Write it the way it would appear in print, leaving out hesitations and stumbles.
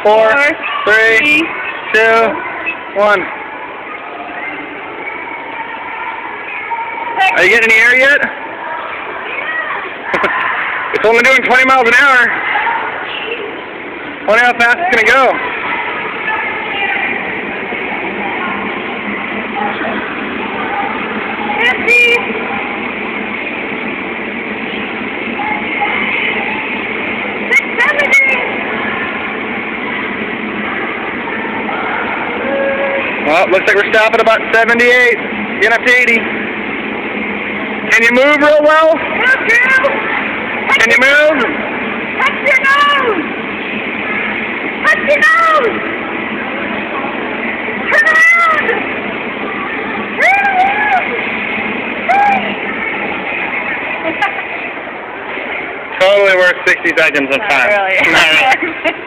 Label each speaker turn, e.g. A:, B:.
A: 4, 3, 2, 1. Are you getting any air yet? It's only doing 20 miles an hour. Wonder how fast it's going to go. Well, looks like we're stopping about 78. Getting up to 80. Can you move real well? Can you move?
B: Touch your nose! Touch your nose! Turn around! Turn around!
A: Totally worth 60 seconds of time.
B: Not really.